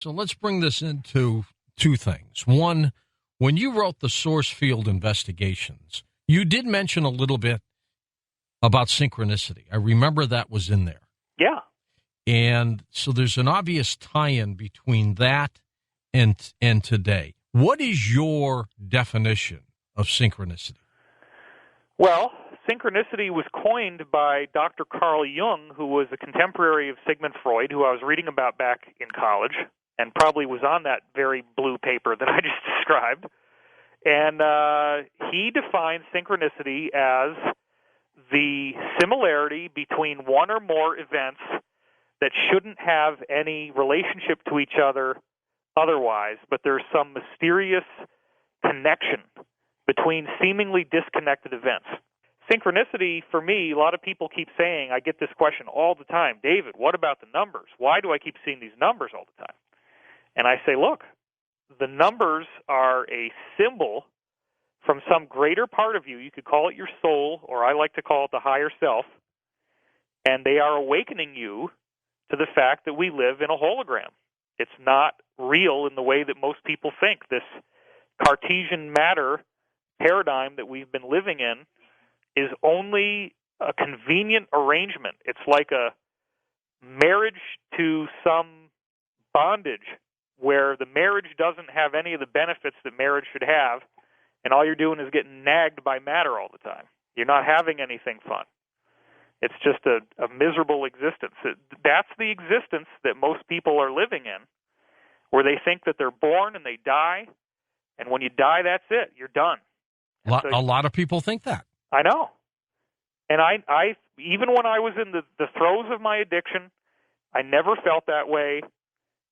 So let's bring this into two things. One, when you wrote the source field investigations, you did mention a little bit about synchronicity. I remember that was in there. Yeah. And so there's an obvious tie-in between that and today. What is your definition of synchronicity? Well, synchronicity was coined by Dr. Carl Jung, who was a contemporary of Sigmund Freud, who I was reading about back in college, and probably was on that very blue paper that I just described. And he defines synchronicity as the similarity between one or more events that shouldn't have any relationship to each other otherwise, but there's some mysterious connection between seemingly disconnected events. Synchronicity, for me, a lot of people keep saying, I get this question all the time, David, what about the numbers? Why do I keep seeing these numbers all the time? And I say, look, the numbers are a symbol from some greater part of you. You could call it your soul, or I like to call it the higher self, and they are awakening you to the fact that we live in a hologram. It's not real in the way that most people think. This Cartesian matter paradigm that we've been living in is only a convenient arrangement. It's like a marriage to some bondage where the marriage doesn't have any of the benefits that marriage should have, and all you're doing is getting nagged by matter all the time. You're not having anything fun. It's just a miserable existence. That's the existence that most people are living in, where they think that they're born and they die, and when you die, that's it. You're done. A lot of people think that. I know. And I even when I was in the throes of my addiction, I never felt that way.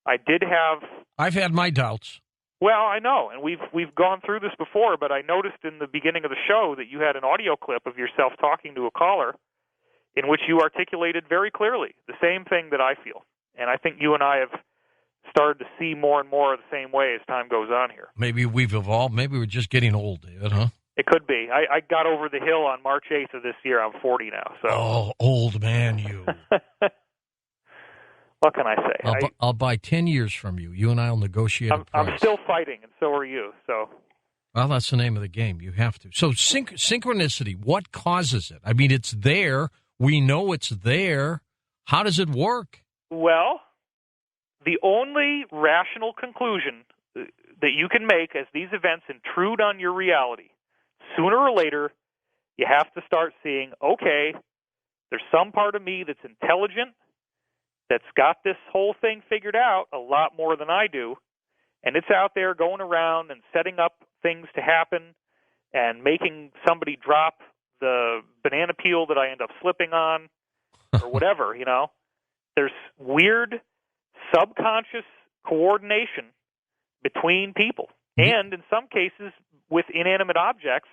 I did have... I've had my doubts. Well, I know, and we've gone through this before, but I noticed in the beginning of the show that you had an audio clip of yourself talking to a caller in which you articulated very clearly the same thing that I feel. And I think you and I have started to see more and more of the same way as time goes on here. Maybe we've evolved. Maybe we're just getting old, David, huh? It could be. I got over the hill on March 8th of this year. I'm 40 now. So. Oh, old man, you. What can I say? I'll buy 10 years from you. You and I will negotiate a price. I'm still fighting, and so are you. So. Well, that's the name of the game. You have to. So synchronicity, what causes it? I mean, it's there. We know it's there. How does it work? Well, the only rational conclusion that you can make as these events intrude on your reality, sooner or later, you have to start seeing, okay, there's some part of me that's intelligent, that's got this whole thing figured out a lot more than I do, and it's out there going around and setting up things to happen and making somebody drop the banana peel that I end up slipping on or whatever, you know. There's weird subconscious coordination between people and, in some cases, with inanimate objects,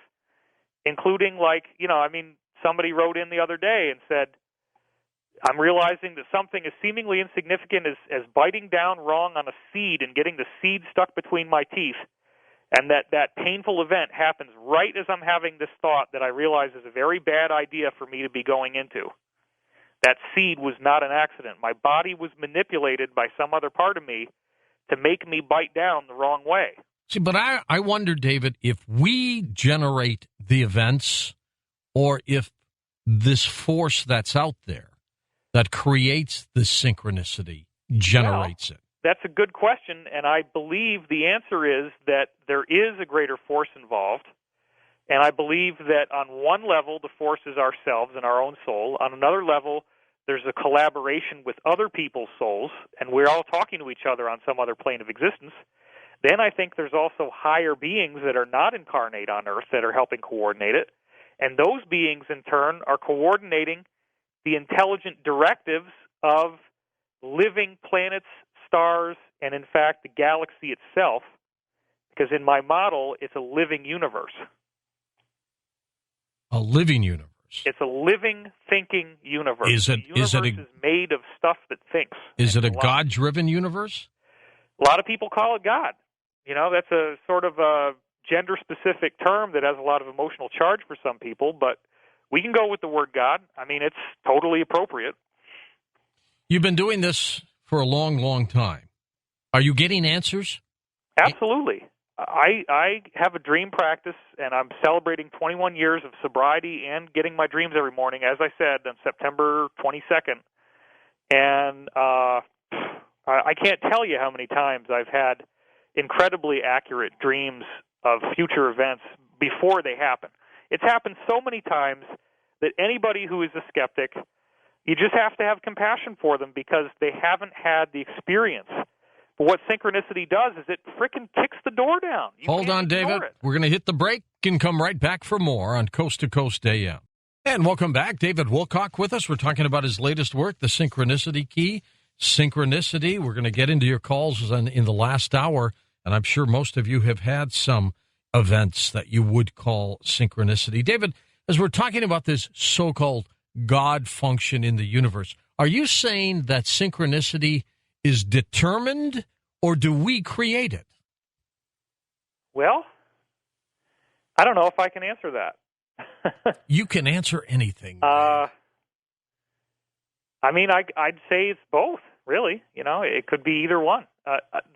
including, like, you know, I mean, somebody wrote in the other day and said, I'm realizing that something as seemingly insignificant as biting down wrong on a seed and getting the seed stuck between my teeth, and that painful event happens right as I'm having this thought that I realize is a very bad idea for me to be going into. That seed was not an accident. My body was manipulated by some other part of me to make me bite down the wrong way. See, but I wonder, David, if we generate the events or if this force that's out there that creates this synchronicity generates it. That's a good question, and I believe the answer is that there is a greater force involved, and I believe that on one level the force is ourselves and our own soul. On another level, there's a collaboration with other people's souls, and we're all talking to each other on some other plane of existence. Then I think there's also higher beings that are not incarnate on Earth that are helping coordinate it, and those beings in turn are coordinating the intelligent directives of living planets, stars, and in fact the galaxy itself, because in my model it's a living universe. A living universe. It's a living, thinking universe. The universe is made of stuff that thinks. Is it a God-driven universe? A lot of people call it God. You know, that's a sort of a gender-specific term that has a lot of emotional charge for some people, but we can go with the word God. I mean, it's totally appropriate. You've been doing this for a long, long time. Are you getting answers? Absolutely. I have a dream practice, and I'm celebrating 21 years of sobriety and getting my dreams every morning, as I said, on September 22nd. And I can't tell you how many times I've had incredibly accurate dreams of future events before they happen. It's happened so many times that anybody who is a skeptic, you just have to have compassion for them because they haven't had the experience. But what synchronicity does is it frickin' kicks the door down. Hold on, David. We're going to hit the break and come right back for more on Coast to Coast AM. And welcome back. David Wilcock with us. We're talking about his latest work, The Synchronicity Key. Synchronicity. We're going to get into your calls in the last hour, and I'm sure most of you have had some events that you would call synchronicity. David, as we're talking about this so-called God function in the universe, are you saying that synchronicity is determined, or do we create it? Well, I don't know if I can answer that. You can answer anything. I mean, I'd say it's both, really. You know, it could be either one.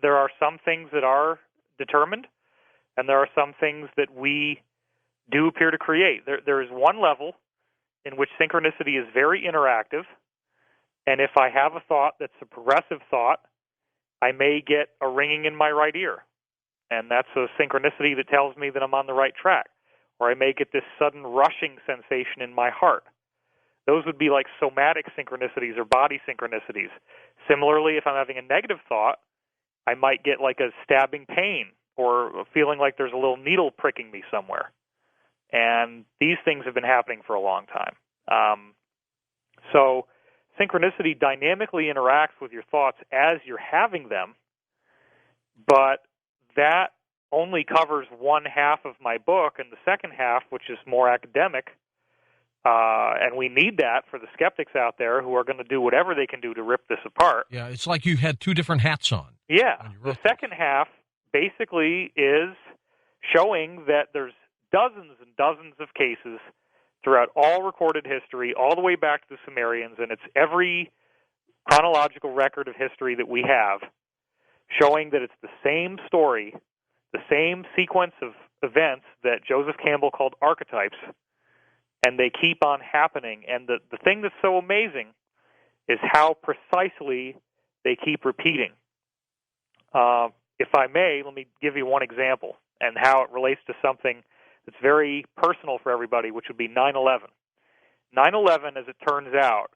There are some things that are determined, and there are some things that we do appear to create. There is one level in which synchronicity is very interactive, and if I have a thought that's a progressive thought, I may get a ringing in my right ear, and that's a synchronicity that tells me that I'm on the right track. Or I may get this sudden rushing sensation in my heart. Those would be like somatic synchronicities or body synchronicities. Similarly, if I'm having a negative thought, I might get like a stabbing pain or feeling like there's a little needle pricking me somewhere. And these things have been happening for a long time. So synchronicity dynamically interacts with your thoughts as you're having them, but that only covers one half of my book, and the second half, which is more academic, and we need that for the skeptics out there who are going to do whatever they can do to rip this apart. Yeah, it's like you had two different hats on. Yeah, the second half basically is showing that there's dozens and dozens of cases throughout all recorded history, all the way back to the Sumerians, and it's every chronological record of history that we have, showing that it's the same story, the same sequence of events that Joseph Campbell called archetypes, and they keep on happening. And the thing that's so amazing is how precisely they keep repeating. If I may, let me give you one example and how it relates to something that's very personal for everybody, which would be 9/11. 9/11, as it turns out,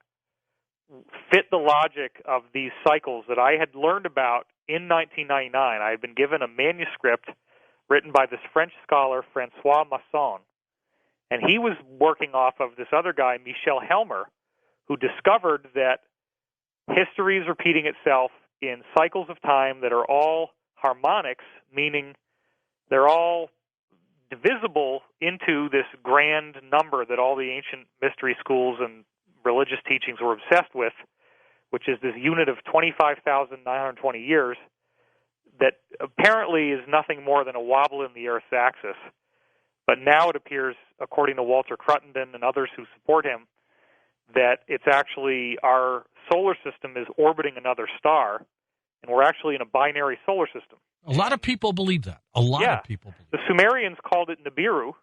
fit the logic of these cycles that I had learned about in 1999. I had been given a manuscript written by this French scholar, Francois Masson, and he was working off of this other guy, Michel Helmer, who discovered that history is repeating itself in cycles of time that are all harmonics, meaning they're all divisible into this grand number that all the ancient mystery schools and religious teachings were obsessed with, which is this unit of 25,920 years that apparently is nothing more than a wobble in the Earth's axis. But now it appears, according to Walter Cruttenden and others who support him, that it's actually our solar system is orbiting another star, and we're actually in a binary solar system. A lot of people believe that. A lot of people believe that. The Sumerians called it Nibiru,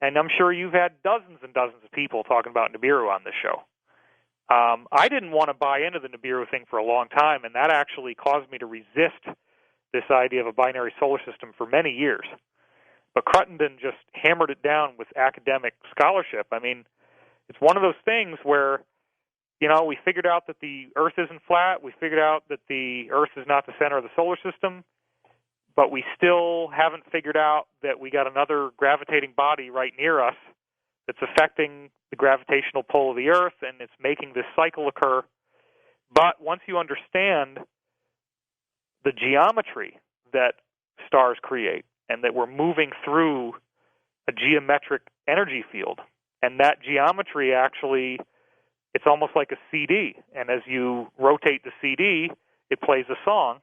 and I'm sure you've had dozens and dozens of people talking about Nibiru on this show. I didn't want to buy into the Nibiru thing for a long time, and that actually caused me to resist this idea of a binary solar system for many years. But Cruttenden just hammered it down with academic scholarship. I mean, it's one of those things where, you know, we figured out that the Earth isn't flat. We figured out that the Earth is not the center of the solar system. But we still haven't figured out that we got another gravitating body right near us that's affecting the gravitational pull of the Earth, and it's making this cycle occur. But once you understand the geometry that stars create, and that we're moving through a geometric energy field, and that geometry actually, it's almost like a CD, and as you rotate the CD, it plays a song,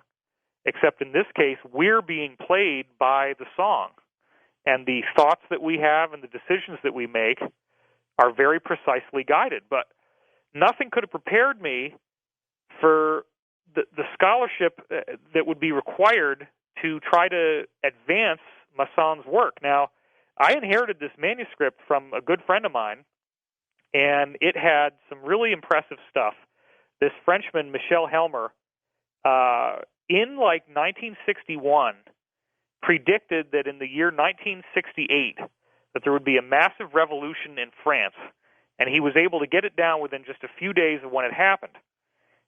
except in this case, we're being played by the song. And the thoughts that we have and the decisions that we make are very precisely guided. But nothing could have prepared me for the scholarship that would be required to try to advance Masson's work. Now, I inherited this manuscript from a good friend of mine, and it had some really impressive stuff. This Frenchman, Michel Helmer, in like 1961, predicted that in the year 1968 that there would be a massive revolution in France, and he was able to get it down within just a few days of when it happened.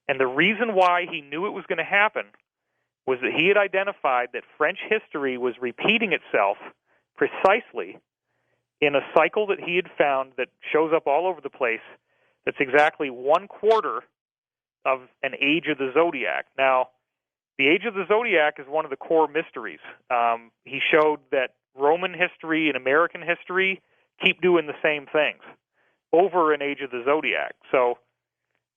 And the reason why he knew it was going to happen was that he had identified that French history was repeating itself precisely in a cycle that he had found that shows up all over the place that's exactly 1/4 of an age of the zodiac. Now, the age of the zodiac is one of the core mysteries. He showed that Roman history and American history keep doing the same things over an age of the zodiac. So,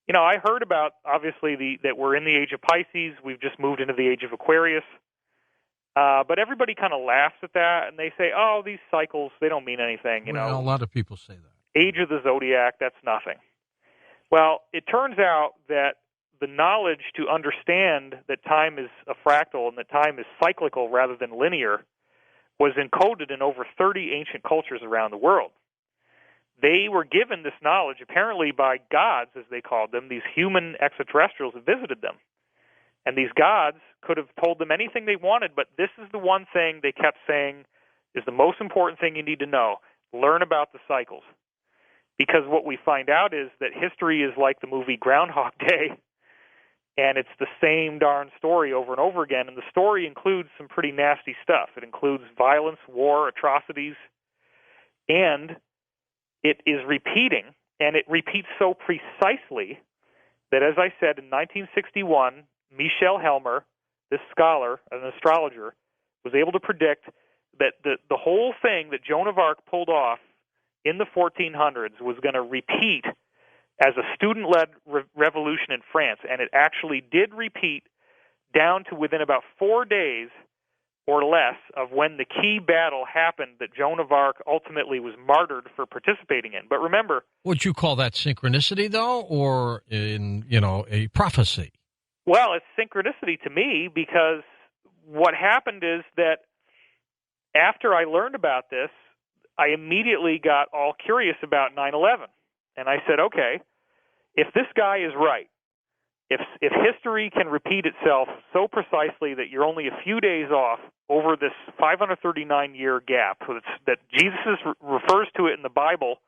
you know, I heard about, obviously, that we're in the age of Pisces. We've just moved into the age of Aquarius. But everybody kind of laughs at that, and they say, oh, these cycles, they don't mean anything. You know, a lot of people say that. Age of the zodiac, that's nothing. Well, it turns out that the knowledge to understand that time is a fractal and that time is cyclical rather than linear was encoded in over 30 ancient cultures around the world. They were given this knowledge apparently by gods, as they called them, these human extraterrestrials who visited them. And these gods could have told them anything they wanted, but this is the one thing they kept saying is the most important thing you need to know. Learn about the cycles. Because what we find out is that history is like the movie Groundhog Day, and it's the same darn story over and over again. And the story includes some pretty nasty stuff. It includes violence, war, atrocities, and it is repeating, and it repeats so precisely that, as I said, in 1961, Michel Helmer, this scholar, an astrologer, was able to predict that the whole thing that Joan of Arc pulled off in the 1400s was going to repeat as a student-led revolution in France, and it actually did repeat down to within about 4 days or less of when the key battle happened that Joan of Arc ultimately was martyred for participating in. But remember... Would you call that synchronicity, though, or a prophecy? Well, it's synchronicity to me, because what happened is that after I learned about this, I immediately got all curious about 9/11. And I said, okay, if this guy is right, if history can repeat itself so precisely that you're only a few days off over this 539-year gap, that Jesus refers to it in the Bible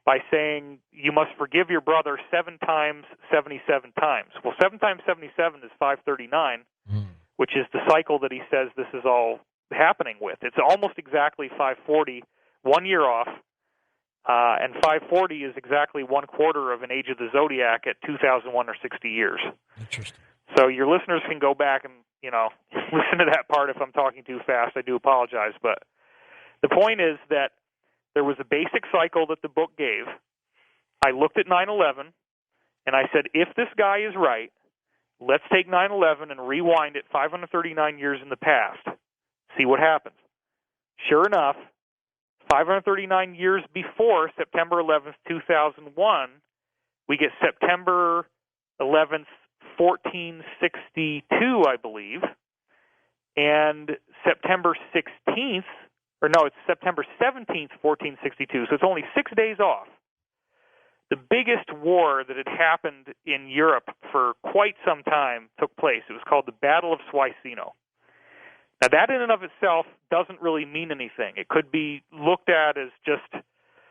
by saying you must forgive your brother 7 times, 77 times. Well, 7 times 77 is 539, which is the cycle that he says this is all happening with. It's almost exactly 540, 1 year off, and 540 is exactly 1/4 of an age of the zodiac at 2001 or 60 years. Interesting. So your listeners can go back and, listen to that part. If I'm talking too fast, I do apologize. But the point is that there was a basic cycle that the book gave. I looked at 9/11, and I said, if this guy is right, let's take 9/11 and rewind it 539 years in the past. See what happens. Sure enough, 539 years before September 11th, 2001, we get September 11th, 1462, I believe, and September 16th, it's September 17th, 1462, so it's only 6 days off. The biggest war that had happened in Europe for quite some time took place. It was called the Battle of Soissino. Now, that in and of itself doesn't really mean anything. It could be looked at as just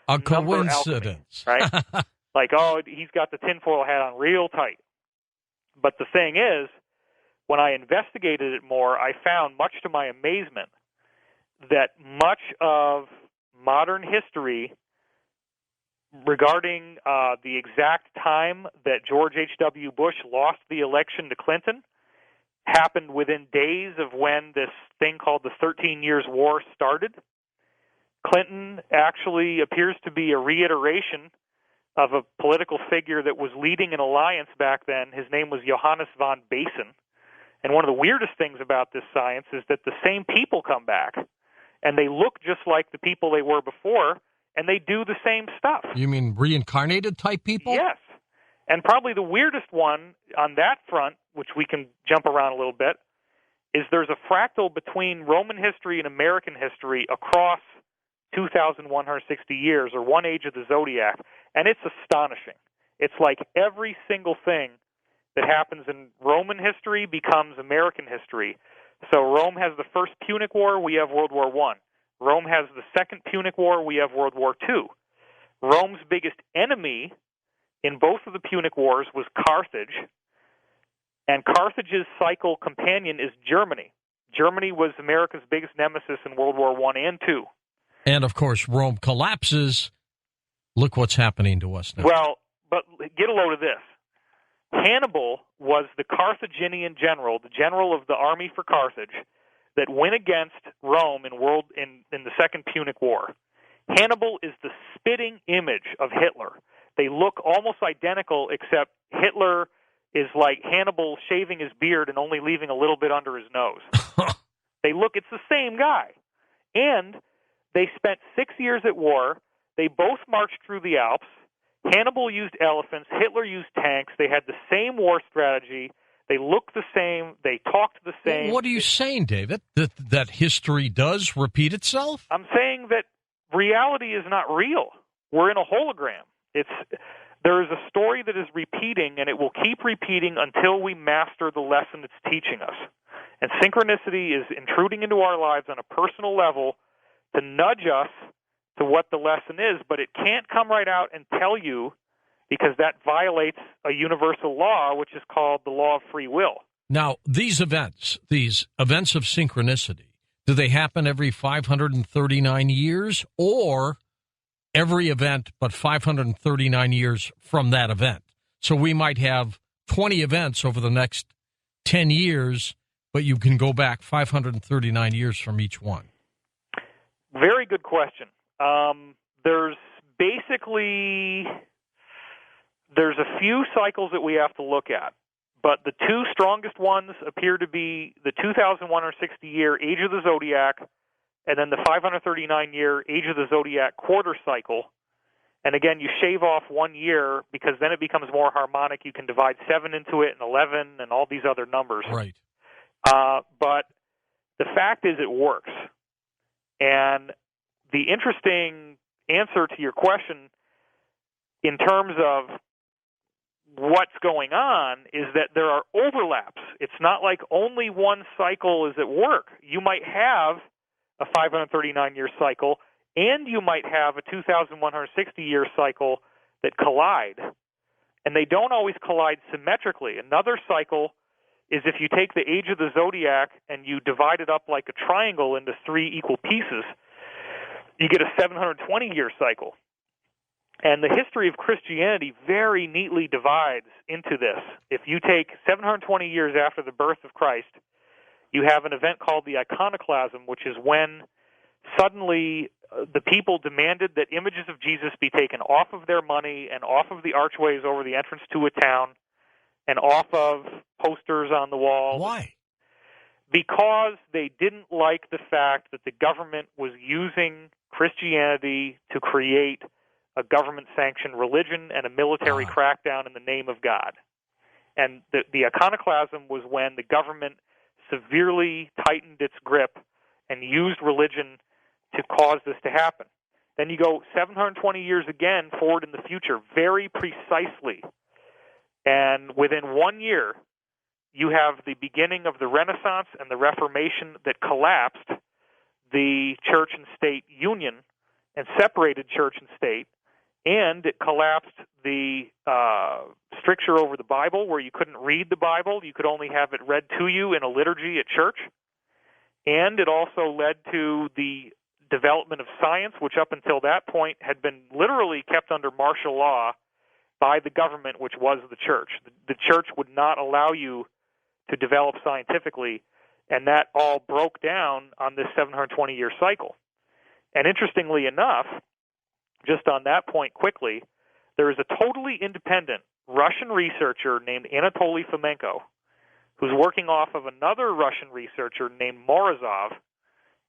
a coincidence, alchemy, right? Like, he's got the tinfoil hat on real tight. But the thing is, when I investigated it more, I found, much to my amazement, that much of modern history regarding the exact time that George H.W. Bush lost the election to Clinton happened within days of when this thing called the 13 Years' War started. Clinton actually appears to be a reiteration of a political figure that was leading an alliance back then. His name was Johannes von Besen. And one of the weirdest things about this science is that the same people come back, and they look just like the people they were before, and they do the same stuff. You mean reincarnated type people? Yes. And probably the weirdest one on that front, which we can jump around a little bit, is there's a fractal between Roman history and American history across 2,160 years, or one age of the zodiac, and it's astonishing. It's like every single thing that happens in Roman history becomes American history. So Rome has the First Punic War, we have World War I. Rome has the Second Punic War, we have World War II. Rome's biggest enemy in both of the Punic Wars was Carthage, and Carthage's cycle companion is Germany. Germany was America's biggest nemesis in World War I and II. And, of course, Rome collapses. Look what's happening to us now. Well, but get a load of this. Hannibal was the Carthaginian general, the general of the army for Carthage, that went against Rome in the Second Punic War. Hannibal is the spitting image of Hitler. They look almost identical, except Hitler is like Hannibal shaving his beard and only leaving a little bit under his nose. It's the same guy. And they spent 6 years at war. They both marched through the Alps. Hannibal used elephants. Hitler used tanks. They had the same war strategy. They looked the same. They talked the same. What are you saying, David? That history does repeat itself? I'm saying that reality is not real. We're in a hologram. There is a story that is repeating, and it will keep repeating until we master the lesson it's teaching us. And synchronicity is intruding into our lives on a personal level to nudge us to what the lesson is, but it can't come right out and tell you, because that violates a universal law, which is called the law of free will. Now, these events of synchronicity, do they happen every 539 years, or every event but 539 years from that event? So we might have 20 events over the next 10 years, but you can go back 539 years from each one. Very good question. There's a few cycles that we have to look at, but the two strongest ones appear to be the 2,160-year Age of the Zodiac, and then the 539-year Age of the Zodiac quarter cycle. And again, you shave off 1 year because then it becomes more harmonic. You can divide 7 into it and 11 and all these other numbers. Right. But the fact is it works. And the interesting answer to your question in terms of what's going on is that there are overlaps. It's not like only one cycle is at work. You might have a 539-year cycle, and you might have a 2,160-year cycle that collide. And they don't always collide symmetrically. Another cycle is if you take the Age of the Zodiac and you divide it up like a triangle into 3 equal pieces, you get a 720-year cycle. And the history of Christianity very neatly divides into this. If you take 720 years after the birth of Christ, you have an event called the Iconoclasm, which is when suddenly the people demanded that images of Jesus be taken off of their money and off of the archways over the entrance to a town and off of posters on the wall. Why? Because they didn't like the fact that the government was using Christianity to create a government-sanctioned religion and a military crackdown in the name of God. And the iconoclasm was when the government severely tightened its grip and used religion to cause this to happen. Then you go 720 years again forward in the future, very precisely. And within 1 year, you have the beginning of the Renaissance and the Reformation that collapsed the church and state union and separated church and state, and it collapsed the stricture over the Bible, where you couldn't read the Bible. You could only have it read to you in a liturgy at church. And it also led to the development of science, which up until that point had been literally kept under martial law by the government, which was the church. The church would not allow you to develop scientifically, and that all broke down on this 720-year cycle. And interestingly enough, just on that point quickly, there is a totally independent Russian researcher named Anatoly Fomenko, who's working off of another Russian researcher named Morozov.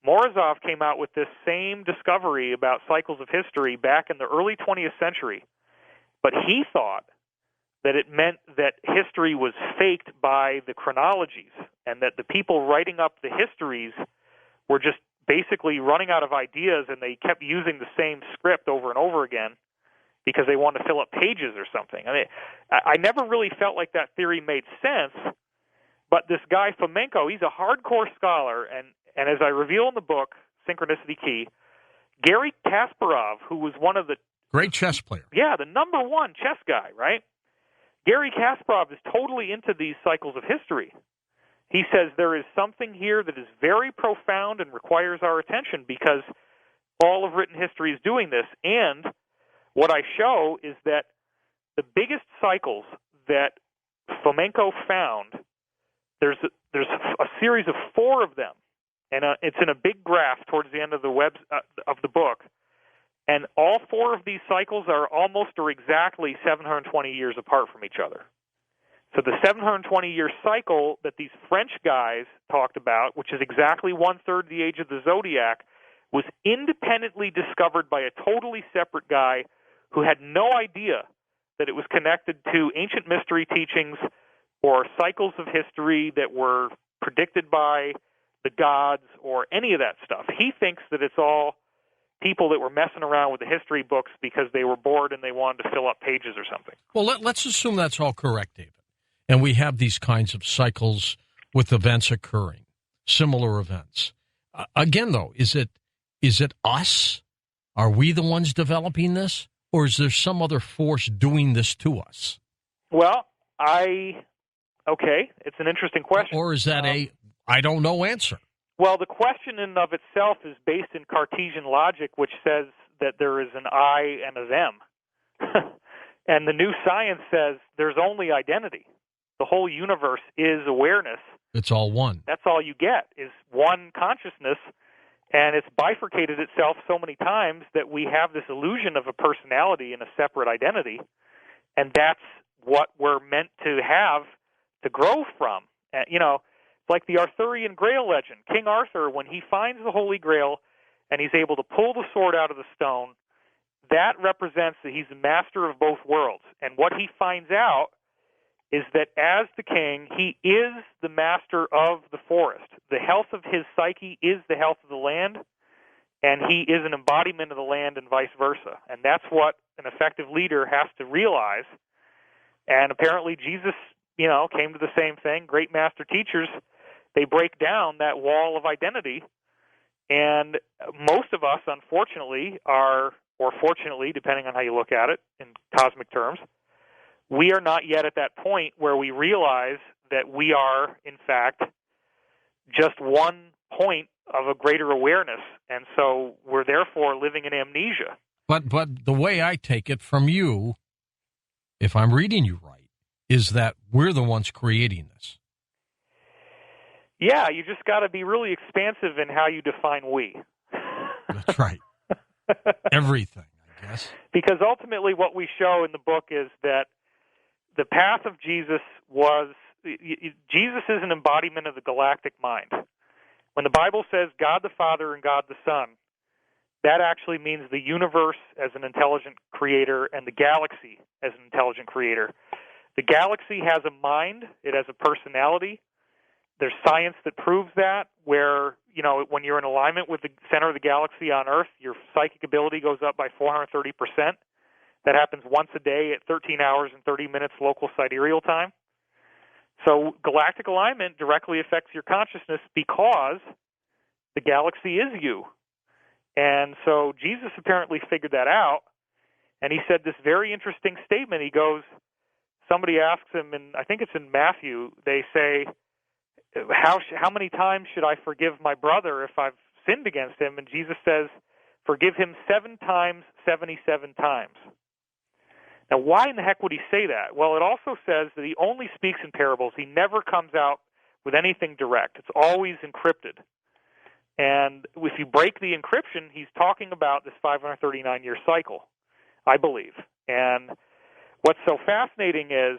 Morozov came out with this same discovery about cycles of history back in the early 20th century, but he thought that it meant that history was faked by the chronologies, and that the people writing up the histories were just basically running out of ideas, and they kept using the same script over and over again because they wanted to fill up pages or something. I mean, I never really felt like that theory made sense, but this guy Fomenko, he's a hardcore scholar, and as I reveal in the book, Synchronicity Key, Gary Kasparov, who was one of the... Great chess player. Yeah, the number one chess guy, right? Gary Kasparov is totally into these cycles of history. He says there is something here that is very profound and requires our attention because all of written history is doing this. And what I show is that the biggest cycles that Fomenko found, there's a series of 4 of them, and it's in a big graph towards the end of the book. And all 4 of these cycles are almost or exactly 720 years apart from each other. So the 720-year cycle that these French guys talked about, which is exactly 1/3 the age of the zodiac, was independently discovered by a totally separate guy who had no idea that it was connected to ancient mystery teachings or cycles of history that were predicted by the gods or any of that stuff. He thinks that it's all people that were messing around with the history books because they were bored and they wanted to fill up pages or something. Well, let's assume that's all correct, David. And we have these kinds of cycles with events occurring, similar events. Again, though, is it us? Are we the ones developing this? Or is there some other force doing this to us? Well, okay, it's an interesting question. Or is that I don't know answer? Well, the question in and of itself is based in Cartesian logic, which says that there is an I and a them. And the new science says there's only identity. The whole universe is awareness. It's all one. That's all you get is one consciousness, and it's bifurcated itself so many times that we have this illusion of a personality and a separate identity, and that's what we're meant to have to grow from. It's like the Arthurian Grail legend. King Arthur, when he finds the Holy Grail and he's able to pull the sword out of the stone, that represents that he's the master of both worlds. And what he finds out is that as the king, he is the master of the forest. The health of his psyche is the health of the land, and he is an embodiment of the land and vice versa. And that's what an effective leader has to realize. And apparently Jesus, came to the same thing. Great master teachers, they break down that wall of identity. And most of us, unfortunately, or fortunately, depending on how you look at it in cosmic terms, we are not yet at that point where we realize that we are, in fact, just one point of a greater awareness. And so we're therefore living in amnesia. But the way I take it from you, if I'm reading you right, is that we're the ones creating this. Yeah, you just got to be really expansive in how you define we. That's right. Everything, I guess. Because ultimately what we show in the book is that the path of Jesus is an embodiment of the galactic mind. When the Bible says God the Father and God the Son, that actually means the universe as an intelligent creator and the galaxy as an intelligent creator. The galaxy has a mind. It has a personality. There's science that proves that, where, when you're in alignment with the center of the galaxy on Earth, your psychic ability goes up by 430%. That happens once a day at 13 hours and 30 minutes local sidereal time. So galactic alignment directly affects your consciousness because the galaxy is you. And so Jesus apparently figured that out, and he said this very interesting statement. He goes, somebody asks him, and I think it's in Matthew, they say, how many times should I forgive my brother if I've sinned against him? And Jesus says, forgive him 7 times, 77 times. Now, why in the heck would he say that? Well, it also says that he only speaks in parables. He never comes out with anything direct. It's always encrypted. And if you break the encryption, he's talking about this 539-year cycle, I believe. And what's so fascinating is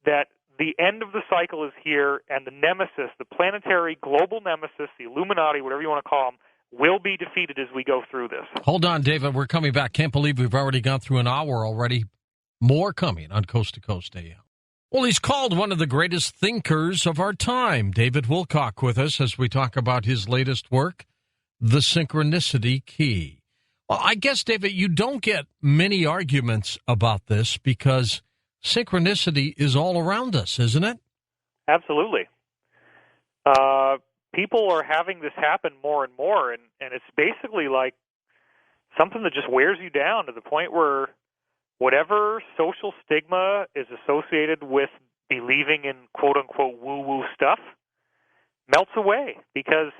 that the end of the cycle is here, and the nemesis, the planetary global nemesis, the Illuminati, whatever you want to call them, will be defeated as we go through this. Hold on, David. We're coming back. Can't believe we've already gone through an hour already. More coming on Coast to Coast AM. Well, he's called one of the greatest thinkers of our time. David Wilcock with us as we talk about his latest work, The Synchronicity Key. Well, I guess, David, you don't get many arguments about this because synchronicity is all around us, isn't it? Absolutely. People are having this happen more and more, and it's basically like something that just wears you down to the point where whatever social stigma is associated with believing in quote-unquote woo-woo stuff melts away because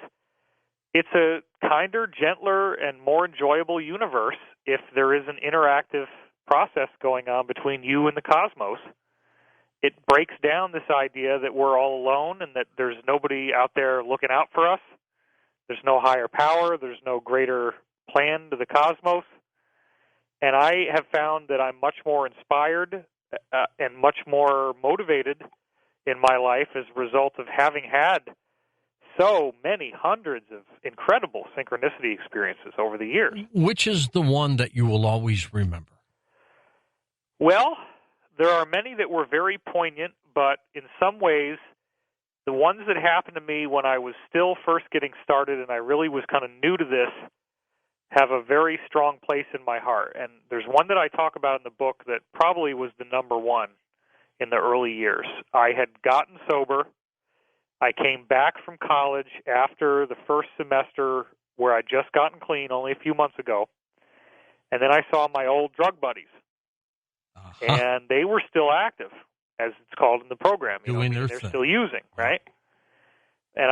it's a kinder, gentler, and more enjoyable universe if there is an interactive process going on between you and the cosmos. It breaks down this idea that we're all alone and that there's nobody out there looking out for us. There's no higher power. There's no greater plan to the cosmos. And I have found that I'm much more inspired and much more motivated in my life as a result of having had so many hundreds of incredible synchronicity experiences over the years. Which is the one that you will always remember? Well, there are many that were very poignant, but in some ways, the ones that happened to me when I was still first getting started and I really was kind of new to this have a very strong place in my heart. And there's one that I talk about in the book that probably was the number one in the early years. I had gotten sober. I came back from college after the first semester where I'd just gotten clean only a few months ago. And then I saw my old drug buddies. And they were still active, as it's called in the program. They're still using, right? And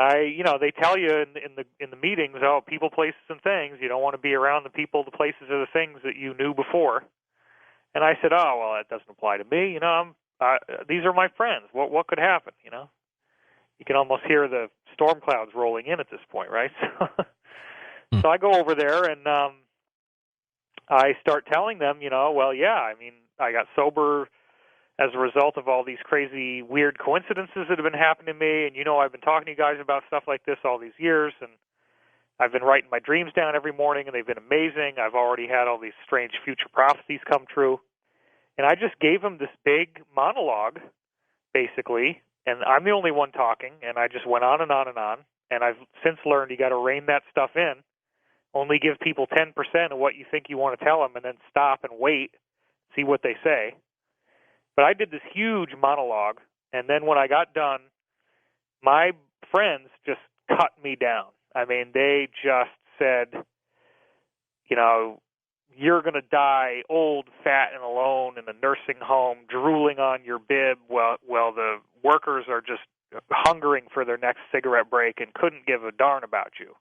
they tell you in the meetings, people, places, and things. You don't want to be around the people, the places, or the things that you knew before. And I said, that doesn't apply to me. These are my friends. What could happen? You can almost hear the storm clouds rolling in at this point, right? So I go over there and I start telling them, I got sober as a result of all these crazy, weird coincidences that have been happening to me. And, I've been talking to you guys about stuff like this all these years. And I've been writing my dreams down every morning, and they've been amazing. I've already had all these strange future prophecies come true. And I just gave them this big monologue, basically. And I'm the only one talking. And I just went on and on and on. And I've since learned you got to rein that stuff in. Only give people 10% of what you think you want to tell them, and then stop and wait. See what they say. But I did this huge monologue, and then when I got done, my friends just cut me down. I mean, they just said, you're going to die old, fat, and alone in a nursing home, drooling on your bib while the workers are just hungering for their next cigarette break and couldn't give a darn about you.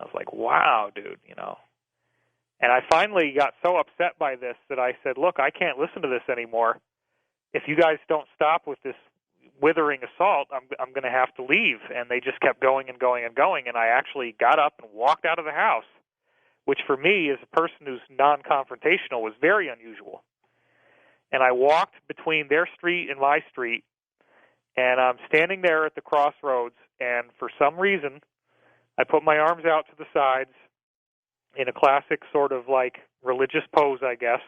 I was like, wow, dude, And I finally got so upset by this that I said, look, I can't listen to this anymore. If you guys don't stop with this withering assault, I'm going to have to leave. And they just kept going and going and going. And I actually got up and walked out of the house, which for me, as a person who's non-confrontational, was very unusual. And I walked between their street and my street, and I'm standing there at the crossroads, and for some reason, I put my arms out to the sides in a classic sort of like religious pose, I guess.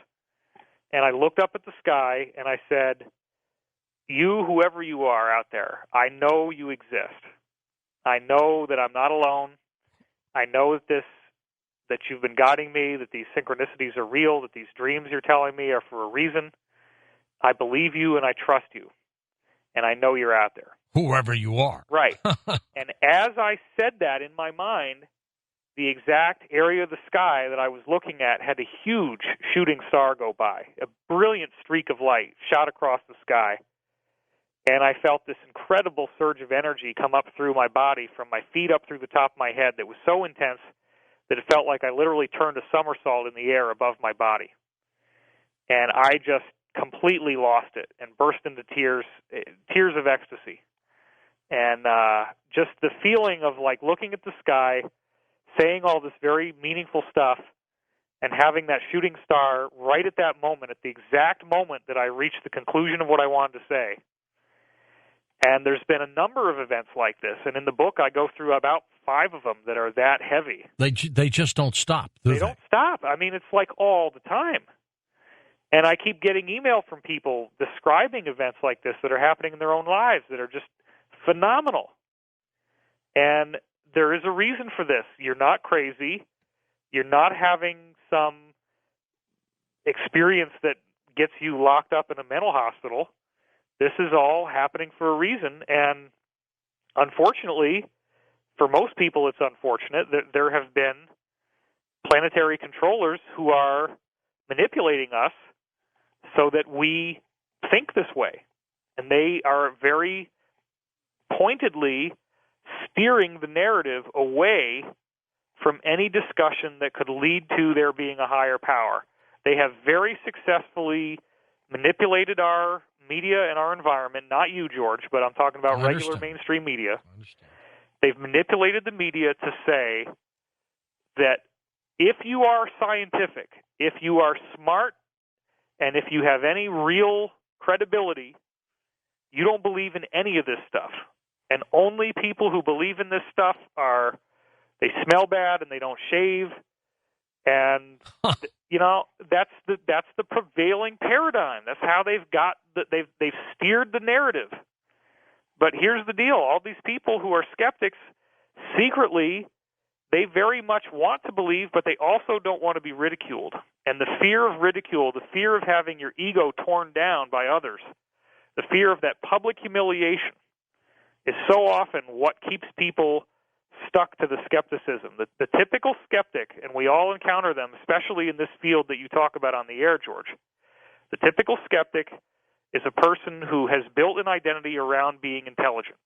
And I looked up at the sky and I said, you, whoever you are out there, I know you exist. I know that I'm not alone. I know that you've been guiding me, that these synchronicities are real, that these dreams you're telling me are for a reason. I believe you and I trust you. And I know you're out there. Whoever you are. Right. And as I said that in my mind, the exact area of the sky that I was looking at had a huge shooting star go by. A brilliant streak of light shot across the sky. And I felt this incredible surge of energy come up through my body from my feet up through the top of my head that was so intense that it felt like I literally turned a somersault in the air above my body. And I just completely lost it and burst into tears of ecstasy. And just the feeling of like looking at the sky, saying all this very meaningful stuff, and having that shooting star right at that moment, at the exact moment that I reached the conclusion of what I wanted to say. And there's been a number of events like this, and in the book I go through about 5 of them that are that heavy. They just don't stop, do they? They don't stop. I mean, it's like all the time. And I keep getting email from people describing events like this that are happening in their own lives that are just phenomenal. And there is a reason for this. You're not crazy. You're not having some experience that gets you locked up in a mental hospital. This is all happening for a reason. And unfortunately, for most people it's unfortunate that there have been planetary controllers who are manipulating us so that we think this way. And they are very pointedly steering the narrative away from any discussion that could lead to there being a higher power. They have very successfully manipulated our media and our environment, not you, George, but I'm talking about regular mainstream media. They've manipulated the media to say that if you are scientific, if you are smart, and if you have any real credibility, you don't believe in any of this stuff. And only people who believe in this stuff they smell bad and they don't shave. And that's the prevailing paradigm. That's how they've steered the narrative. But here's the deal: all these people who are skeptics, secretly, they very much want to believe, but they also don't want to be ridiculed. And the fear of ridicule, the fear of having your ego torn down by others, the fear of that public humiliation is so often what keeps people stuck to the skepticism. The typical skeptic, and we all encounter them, especially in this field that you talk about on the air, George, the typical skeptic is a person who has built an identity around being intelligent.